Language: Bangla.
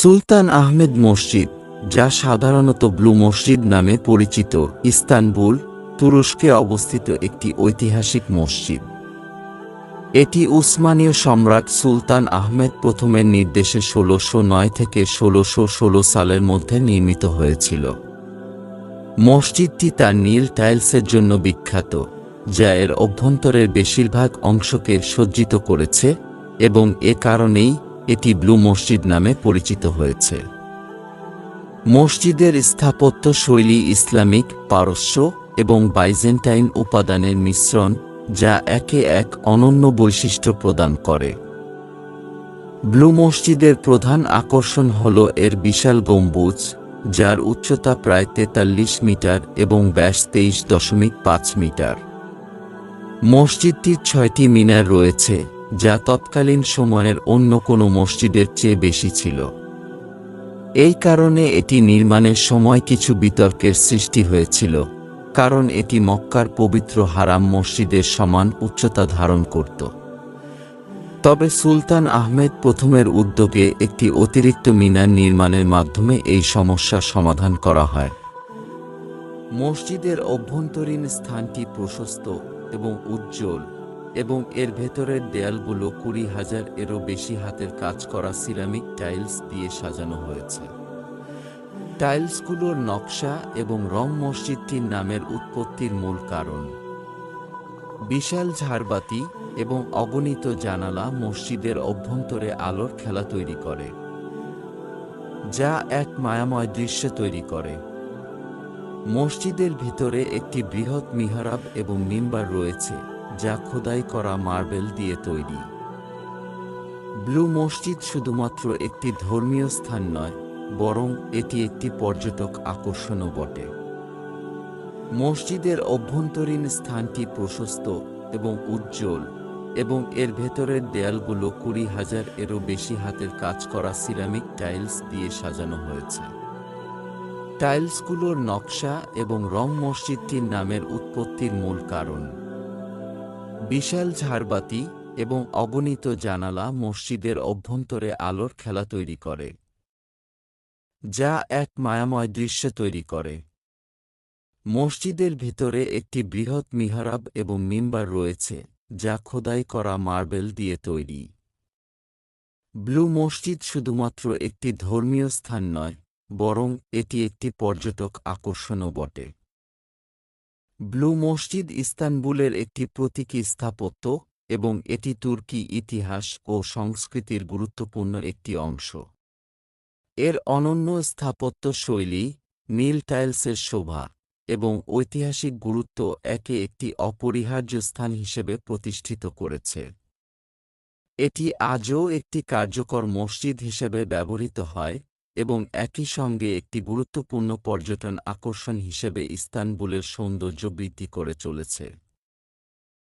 সুলতান আহমেদ মসজিদ, যা সাধারণত ব্লু মসজিদ নামে পরিচিত, ইস্তানবুল, তুরস্কে অবস্থিত একটি ঐতিহাসিক মসজিদ। এটি উসমানীয় সম্রাট সুলতান আহমেদ প্রথমের নির্দেশে ১৬০৯ থেকে ১৬১৬ সালের মধ্যে নির্মিত হয়েছিল। মসজিদটি তার নীল টাইলসের জন্য বিখ্যাত, যা এর অভ্যন্তরের বেশিরভাগ অংশকে সজ্জিত করেছে, এবং এ কারণেই এটি ব্লু মসজিদ নামে পরিচিত হয়েছে। মসজিদের স্থাপত্য শৈলী ইসলামিক, পারস্য এবং বাইজেন্টাইন উপাদানের মিশ্রণ, যা একে এক অনন্য বৈশিষ্ট্য প্রদান করে। ব্লু মসজিদের প্রধান আকর্ষণ হল এর বিশাল গম্বুজ, যার উচ্চতা প্রায় ৪৩ মিটার এবং ব্যাস ২৩.৫ মিটার। মসজিদটির ৬টি মিনার রয়েছে, যা তৎকালীন সময়ের অন্য কোনো মসজিদের চেয়ে বেশি ছিল। এই কারণে এটি নির্মাণের সময় কিছু বিতর্কের সৃষ্টি হয়েছিল, কারণ এটি মক্কার পবিত্র হারাম মসজিদের সমান উচ্চতা ধারণ করত। তবে সুলতান আহমেদ প্রথমের উদ্যোগে একটি অতিরিক্ত মিনার নির্মাণের মাধ্যমে এই সমস্যার সমাধান করা হয়। মসজিদের অভ্যন্তরীণ স্থানটি প্রশস্ত এবং উজ্জ্বল, এবং এর ভেতরের দেয়ালগুলো ২০,০০০ এরও বেশি হাতের কাজ করা সিরামিক টাইলস দিয়ে সাজানো হয়েছে। টাইলসগুলোর নকশা এবং রং মসজিদটির নামের উৎপত্তির মূল কারণ। বিশাল ঝাড়বাতি এবং অগণিত জানালা মসজিদের অভ্যন্তরে আলোর খেলা তৈরি করে, যা এক মায়াময় দৃশ্য তৈরি করে। মসজিদের ভিতরে একটি বৃহৎ মিহরাব এবং মিম্বার রয়েছে, যা খোদাই করা মার্বেল দিয়ে তৈরি। ব্লু মসজিদ শুধুমাত্র একটি ধর্মীয় স্থান নয়, বরং এটি একটি পর্যটক আকর্ষণও বটে। মসজিদের অভ্যন্তরীণ স্থানটি প্রশস্ত এবং উজ্জ্বল, এবং এর ভেতরের দেয়ালগুলো ২০,০০০ এরও বেশি হাতের কাজ করা সিরামিক টাইলস দিয়ে সাজানো হয়েছে। টাইলসগুলোর নকশা এবং রং মসজিদটির নামের উৎপত্তির মূল কারণ। বিশাল ঝাড়বাতি এবং অগণিত জানালা মসজিদের অভ্যন্তরে আলোর খেলা তৈরি করে, যা এক মায়াময় দৃশ্য তৈরি করে। মসজিদের ভিতরে একটি বৃহৎ মিহরাব এবং মিম্বার রয়েছে, যা খোদাই করা মার্বেল দিয়ে তৈরি। ব্লু মসজিদ শুধুমাত্র একটি ধর্মীয় স্থান নয়, বরং এটি একটি পর্যটক আকর্ষণও বটে। ব্লু মসজিদ ইস্তানবুলের একটি প্রতীকী স্থাপত্য, এবং এটি তুর্কি ইতিহাস ও সংস্কৃতির গুরুত্বপূর্ণ একটি অংশ। এর অনন্য স্থাপত্য শৈলী, নীল টাইলসের শোভা এবং ঐতিহাসিক গুরুত্ব একে একটি অপরিহার্য স্থান হিসেবে প্রতিষ্ঠিত করেছে। এটি আজও একটি কার্যকর মসজিদ হিসেবে ব্যবহৃত হয়, এবং একই সঙ্গে একটি গুরুত্বপূর্ণ পর্যটন আকর্ষণ হিসেবে ইস্তানবুলের সৌন্দর্য বৃদ্ধি করে চলেছে।